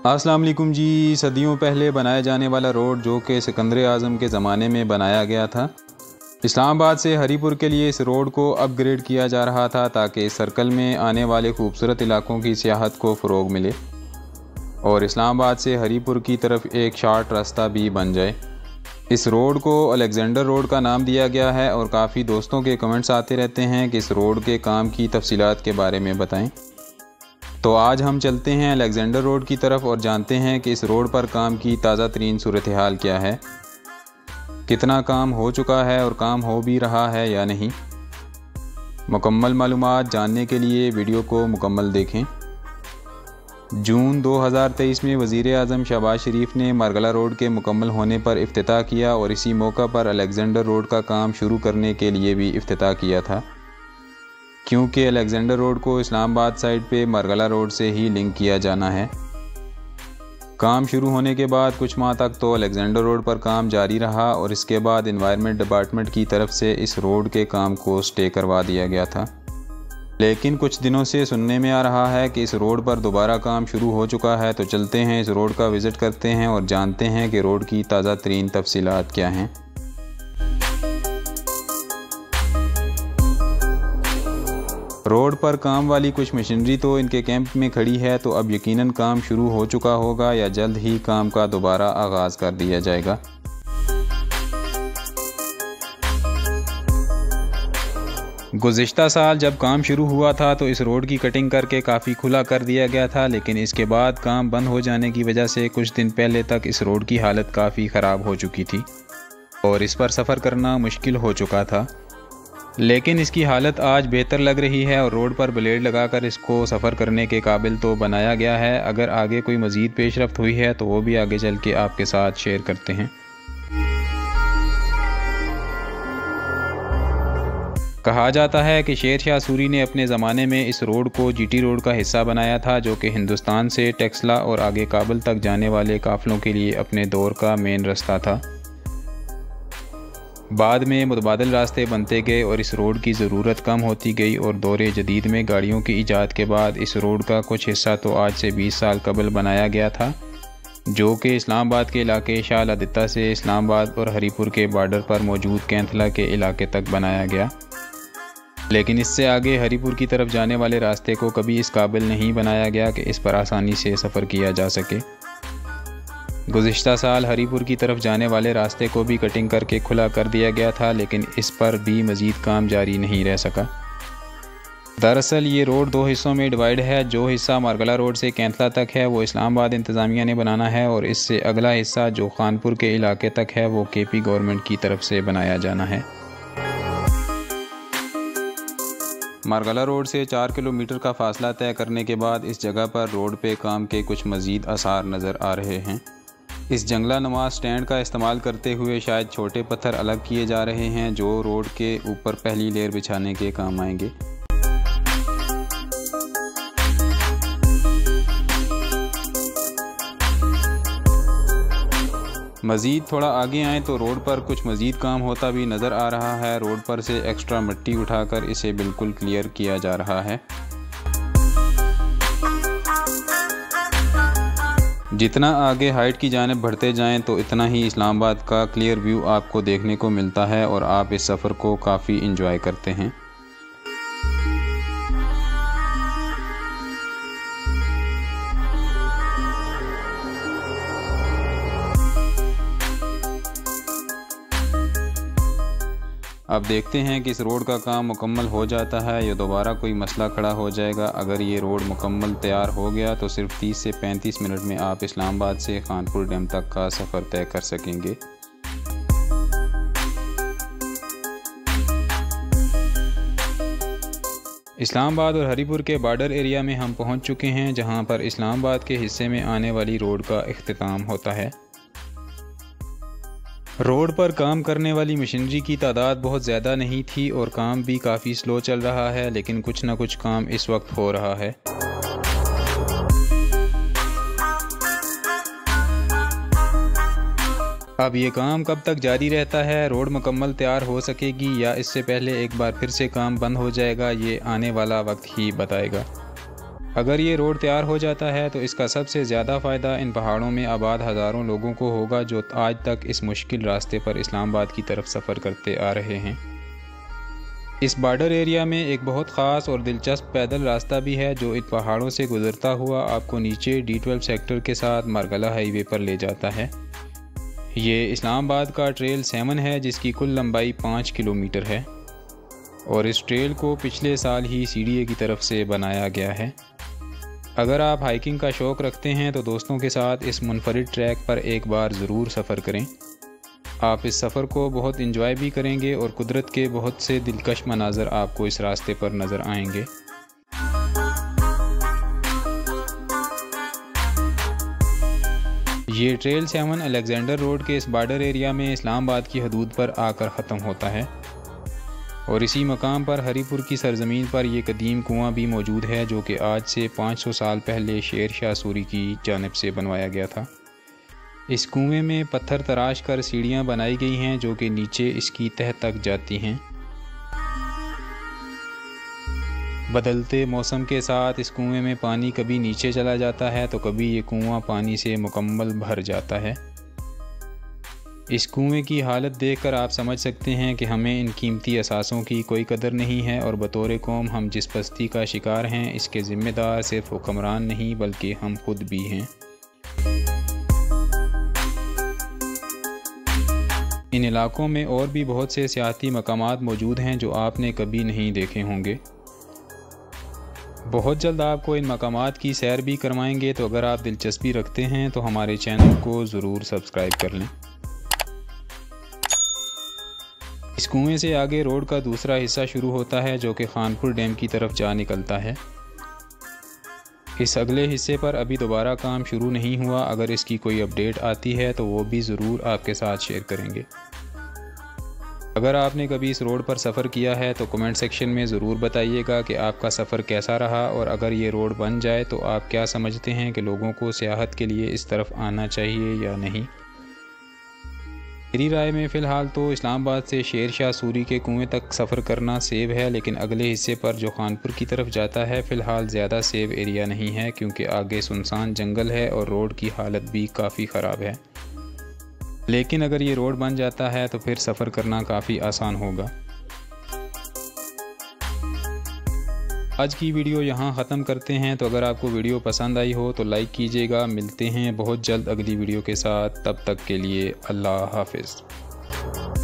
अस्सलाम वालेकुम जी। सदियों पहले बनाए जाने वाला रोड जो कि सिकंदर आज़म के ज़माने में बनाया गया था, इस्लामाबाद से हरीपुर के लिए इस रोड को अपग्रेड किया जा रहा था ताकि इस सर्कल में आने वाले खूबसूरत इलाकों की सियाहत को फ़रोग मिले और इस्लामाबाद से हरीपुर की तरफ एक शॉर्ट रास्ता भी बन जाए। इस रोड को अलेक्जेंडर रोड का नाम दिया गया है और काफ़ी दोस्तों के कमेंट्स आते रहते हैं कि इस रोड के काम की तफसीलात के बारे में बताएं। तो आज हम चलते हैं अलेक्जेंडर रोड की तरफ और जानते हैं कि इस रोड पर काम की ताज़ा तरीन सूरत हाल क्या है, कितना काम हो चुका है और काम हो भी रहा है या नहीं। मुकम्मल मालूमात जानने के लिए वीडियो को मुकम्मल देखें। जून 2023 में वज़ीर आज़म शहबाज शरीफ ने मरगला रोड के मुकम्मल होने पर इफ्तिताह किया और इसी मौका पर अलेक्जेंडर रोड का काम शुरू करने के लिए भी इफ्तिताह किया था, क्योंकि अलेक्जेंडर रोड को इस्लामाबाद साइड पे मरगला रोड से ही लिंक किया जाना है। काम शुरू होने के बाद कुछ माह तक तो अलेक्जेंडर रोड पर काम जारी रहा और इसके बाद एनवायरनमेंट डिपार्टमेंट की तरफ से इस रोड के काम को स्टे करवा दिया गया था। लेकिन कुछ दिनों से सुनने में आ रहा है कि इस रोड पर दोबारा काम शुरू हो चुका है। तो चलते हैं, इस रोड का विज़िट करते हैं और जानते हैं कि रोड की ताज़ा तरीन तफसीलात क्या हैं। रोड पर काम वाली कुछ मशीनरी तो इनके कैंप में खड़ी है, तो अब यकीनन काम शुरू हो चुका होगा या जल्द ही काम का दोबारा आगाज़ कर दिया जाएगा। गुज़िश्ता साल जब काम शुरू हुआ था तो इस रोड की कटिंग करके काफ़ी खुला कर दिया गया था, लेकिन इसके बाद काम बंद हो जाने की वजह से कुछ दिन पहले तक इस रोड की हालत काफ़ी ख़राब हो चुकी थी और इस पर सफ़र करना मुश्किल हो चुका था। लेकिन इसकी हालत आज बेहतर लग रही है और रोड पर ब्लेड लगाकर इसको सफ़र करने के काबिल तो बनाया गया है। अगर आगे कोई मज़ीद पेशरफ्त हुई है तो वो भी आगे चल के आपके साथ शेयर करते हैं। कहा जाता है कि शेर शाह सूरी ने अपने ज़माने में इस रोड को जीटी रोड का हिस्सा बनाया था, जो कि हिंदुस्तान से टेक्सला और आगे काबुल तक जाने वाले काफ़िलों के लिए अपने दौर का मेन रास्ता था। बाद में मुतबादिल रास्ते बनते गए और इस रोड की ज़रूरत कम होती गई और दौरे जदीद में गाड़ियों की ईजाद के बाद इस रोड का कुछ हिस्सा तो आज से 20 साल कबल बनाया गया था, जो कि इस्लामाबाद के इलाके शाह लादिता से इस्लामाबाद और हरीपुर के बॉर्डर पर मौजूद कैंथला के इलाके तक बनाया गया। लेकिन इससे आगे हरीपुर की तरफ जाने वाले रास्ते को कभी इस काबिल नहीं बनाया गया कि इस पर आसानी से सफ़र किया जा सके। गुज़िश्ता साल हरीपुर की तरफ जाने वाले रास्ते को भी कटिंग करके खुला कर दिया गया था, लेकिन इस पर भी मज़ीद काम जारी नहीं रह सका। दरअसल ये रोड दो हिस्सों में डिवाइड है। जो हिस्सा मरगला रोड से कैंथला तक है वो इस्लामाबाद इंतज़ामिया ने बनाना है और इससे अगला हिस्सा जो खानपुर के इलाके तक है वो केपी गवर्नमेंट की तरफ से बनाया जाना है। मरगला रोड से 4 किलोमीटर का फासला तय करने के बाद इस जगह पर रोड पे काम के कुछ मज़ीद आसार नज़र आ रहे हैं। इस जंगला नुमा स्टैंड का इस्तेमाल करते हुए शायद छोटे पत्थर अलग किए जा रहे हैं जो रोड के ऊपर पहली लेयर बिछाने के काम आएंगे। मज़ीद थोड़ा आगे आएँ तो रोड पर कुछ मज़ीद काम होता भी नज़र आ रहा है। रोड पर से एक्स्ट्रा मिट्टी उठाकर इसे बिल्कुल क्लियर किया जा रहा है। जितना आगे हाइट की जानिब बढ़ते जाएं तो इतना ही इस्लामाबाद का क्लियर व्यू आपको देखने को मिलता है और आप इस सफ़र को काफ़ी इंजॉय करते हैं। अब देखते हैं कि इस रोड का काम मुकम्मल हो जाता है या दोबारा कोई मसला खड़ा हो जाएगा। अगर ये रोड मुकम्मल तैयार हो गया तो सिर्फ 30 से 35 मिनट में आप इस्लामाबाद से खानपुर डैम तक का सफ़र तय कर सकेंगे। इस्लामाबाद और हरीपुर के बॉर्डर एरिया में हम पहुंच चुके हैं, जहां पर इस्लामाबाद के हिस्से में आने वाली रोड का इख्तिताम होता है। रोड पर काम करने वाली मशीनरी की तादाद बहुत ज़्यादा नहीं थी और काम भी काफ़ी स्लो चल रहा है, लेकिन कुछ ना कुछ काम इस वक्त हो रहा है। अब ये काम कब तक जारी रहता है, रोड मुकम्मल तैयार हो सकेगी या इससे पहले एक बार फिर से काम बंद हो जाएगा, ये आने वाला वक्त ही बताएगा। अगर ये रोड तैयार हो जाता है तो इसका सबसे ज़्यादा फ़ायदा इन पहाड़ों में आबाद हज़ारों लोगों को होगा जो आज तक इस मुश्किल रास्ते पर इस्लामाबाद की तरफ सफ़र करते आ रहे हैं। इस बॉर्डर एरिया में एक बहुत ख़ास और दिलचस्प पैदल रास्ता भी है जो इन पहाड़ों से गुजरता हुआ आपको नीचे D12 सेक्टर के साथ मारगला हाईवे पर ले जाता है। ये इस्लामाबाद का ट्रेल 7 है जिसकी कुल लंबाई 5 किलोमीटर है और इस ट्रेल को पिछले साल ही CDA की तरफ से बनाया गया है। अगर आप हाइकिंग का शौक़ रखते हैं तो दोस्तों के साथ इस मुनफरिद ट्रैक पर एक बार ज़रूर सफ़र करें। आप इस सफ़र को बहुत इंजॉय भी करेंगे और कुदरत के बहुत से दिलकश मनाज़र आपको इस रास्ते पर नज़र आएंगे। ये ट्रेल 7 अलेक्जेंडर रोड के इस बॉर्डर एरिया में इस्लामाबाद की हदूद पर आकर ख़त्म होता है और इसी मकाम पर हरीपुर की सरज़मीन पर यह कदीम कुआं भी मौजूद है जो कि आज से 500 साल पहले शेर शाह सूरी की जानिब से बनवाया गया था। इस कुएं में पत्थर तराश कर सीढ़ियां बनाई गई हैं जो कि नीचे इसकी तह तक जाती हैं। बदलते मौसम के साथ इस कुएं में पानी कभी नीचे चला जाता है तो कभी ये कुआं पानी से मुकम्मल भर जाता है। इस कुएं की हालत देखकर आप समझ सकते हैं कि हमें इन कीमती असासों की कोई कदर नहीं है और बतौर कौम हम जिस पस्ती का शिकार हैं इसके ज़िम्मेदार सिर्फ हुक्मरान नहीं बल्कि हम खुद भी हैं। इन इलाकों में और भी बहुत से सियाहती मकामात मौजूद हैं जो आपने कभी नहीं देखे होंगे। बहुत जल्द आपको इन मकामात की सैर भी करवाएंगे, तो अगर आप दिलचस्पी रखते हैं तो हमारे चैनल को ज़रूर सब्सक्राइब कर लें। इस कुएं से आगे रोड का दूसरा हिस्सा शुरू होता है जो कि खानपुर डैम की तरफ जा निकलता है। इस अगले हिस्से पर अभी दोबारा काम शुरू नहीं हुआ। अगर इसकी कोई अपडेट आती है तो वो भी ज़रूर आपके साथ शेयर करेंगे। अगर आपने कभी इस रोड पर सफ़र किया है तो कमेंट सेक्शन में ज़रूर बताइएगा कि आपका सफ़र कैसा रहा और अगर ये रोड बन जाए तो आप क्या समझते हैं कि लोगों को सियाहत के लिए इस तरफ आना चाहिए या नहीं। मेरी राय में फ़िलहाल तो इस्लामाबाद से शेर शाह सूरी के कुएं तक सफ़र करना सेफ है, लेकिन अगले हिस्से पर जो खानपुर की तरफ जाता है फ़िलहाल ज़्यादा सेफ एरिया नहीं है क्योंकि आगे सुनसान जंगल है और रोड की हालत भी काफ़ी ख़राब है। लेकिन अगर ये रोड बन जाता है तो फिर सफ़र करना काफ़ी आसान होगा। आज की वीडियो यहाँ ख़त्म करते हैं। तो अगर आपको वीडियो पसंद आई हो तो लाइक कीजिएगा। मिलते हैं बहुत जल्द अगली वीडियो के साथ, तब तक के लिए अल्लाह हाफ़िज़।